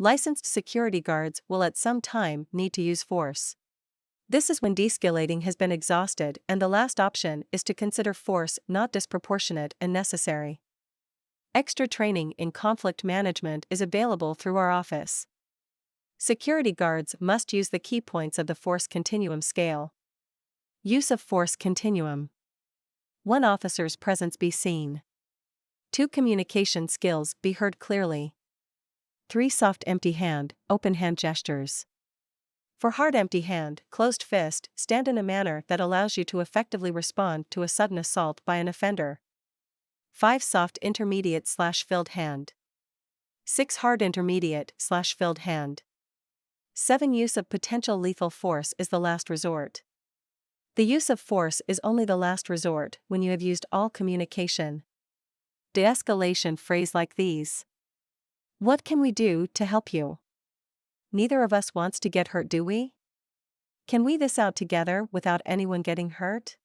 Licensed security guards will at some time need to use force. This is when de-escalating has been exhausted and the last option is to consider force not disproportionate and necessary. Extra training in conflict management is available through our office. Security guards must use the key points of the force continuum scale. Use of force continuum. 1. Officer's presence be seen. 2. Communication skills be heard clearly. 3. Soft empty hand, open hand gestures. For hard empty hand, closed fist, stand in a manner that allows you to effectively respond to a sudden assault by an offender. 5. Soft intermediate/filled hand. 6. Hard intermediate/filled hand. 7. Use of potential lethal force is the last resort. The use of force is only the last resort when you have used all communication. De-escalation phrase like these. What can we do to help you? Neither of us wants to get hurt, do we? Can we this out together without anyone getting hurt?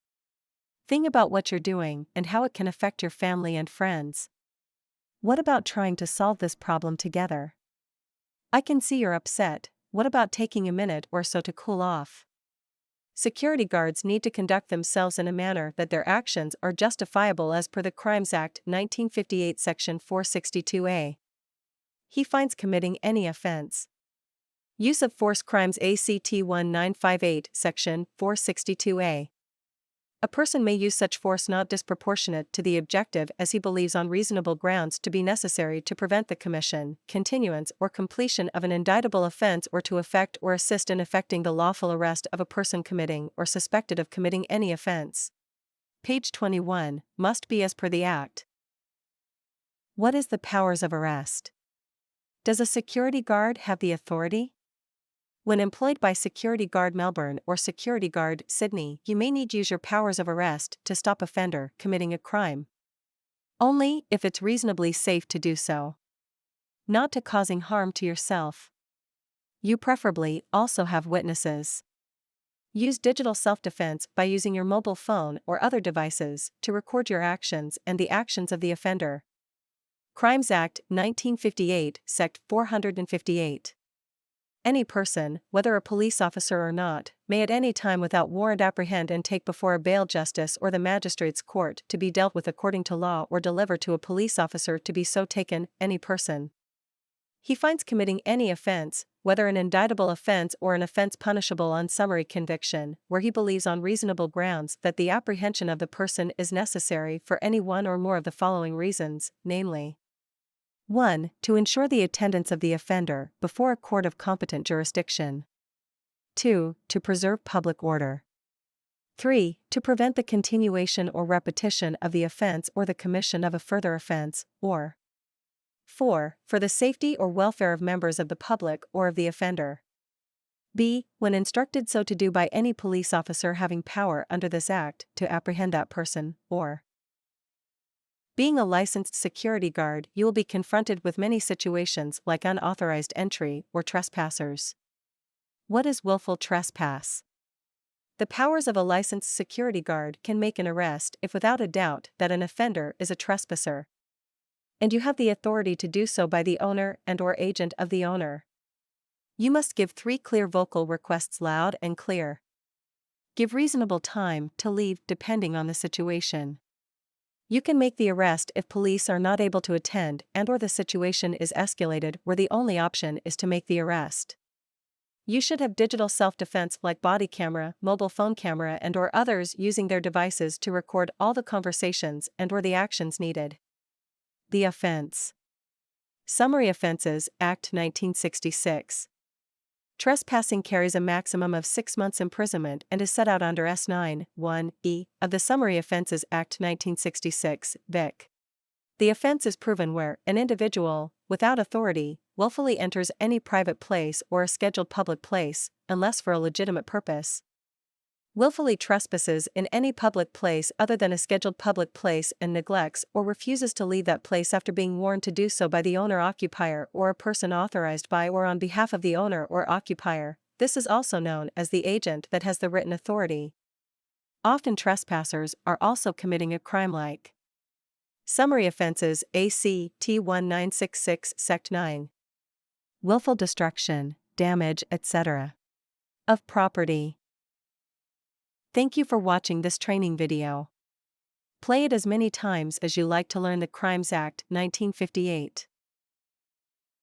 Think about what you're doing and how it can affect your family and friends. What about trying to solve this problem together? I can see you're upset. What about taking a minute or so to cool off? Security guards need to conduct themselves in a manner that their actions are justifiable as per the Crimes Act 1958 Section 462A. He finds committing any offense. Use of force crimes ACT 1958 Section 462A. A person may use such force not disproportionate to the objective as he believes on reasonable grounds to be necessary to prevent the commission, continuance or completion of an indictable offense or to effect or assist in effecting the lawful arrest of a person committing or suspected of committing any offense. Page 21, must be as per the Act. What is the powers of arrest? Does a security guard have the authority? When employed by Security Guard Melbourne or Security Guard Sydney, you may need use your powers of arrest to stop offender committing a crime. Only if it's reasonably safe to do so. Not to causing harm to yourself. You preferably also have witnesses. Use digital self-defense by using your mobile phone or other devices to record your actions and the actions of the offender. Crimes Act 1958, Sect 458. Any person, whether a police officer or not, may at any time without warrant apprehend and take before a bail justice or the magistrate's court to be dealt with according to law or deliver to a police officer to be so taken, any person. He finds committing any offense, whether an indictable offense or an offense punishable on summary conviction, where he believes on reasonable grounds that the apprehension of the person is necessary for any one or more of the following reasons, namely: 1. To ensure the attendance of the offender before a court of competent jurisdiction. 2. To preserve public order. 3. To prevent the continuation or repetition of the offense or the commission of a further offense, or 4. For the safety or welfare of members of the public or of the offender. B. When instructed so to do by any police officer having power under this Act to apprehend that person, or being a licensed security guard, you will be confronted with many situations like unauthorized entry or trespassers. What is willful trespass? The powers of a licensed security guard can make an arrest if without a doubt that an offender is a trespasser. And you have the authority to do so by the owner and/or agent of the owner. You must give 3 clear vocal requests loud and clear. Give reasonable time to leave depending on the situation. You can make the arrest if police are not able to attend and/or the situation is escalated where the only option is to make the arrest. You should have digital self-defense like body camera, mobile phone camera and/or others using their devices to record all the conversations and/or the actions needed. The offense. Summary Offenses Act 1966. Trespassing carries a maximum of 6 months imprisonment and is set out under S9, 1e, of the Summary Offences Act 1966, Vic. The offense is proven where an individual, without authority, willfully enters any private place or a scheduled public place, unless for a legitimate purpose. Willfully trespasses in any public place other than a scheduled public place and neglects or refuses to leave that place after being warned to do so by the owner-occupier or a person authorized by or on behalf of the owner or occupier. This is also known as the agent that has the written authority. Often trespassers are also committing a crime like Summary Offenses ACT 1966 Sect 9. willful destruction, damage, etc. of property. Thank you for watching this training video. Play it as many times as you like to learn the Crimes Act 1958.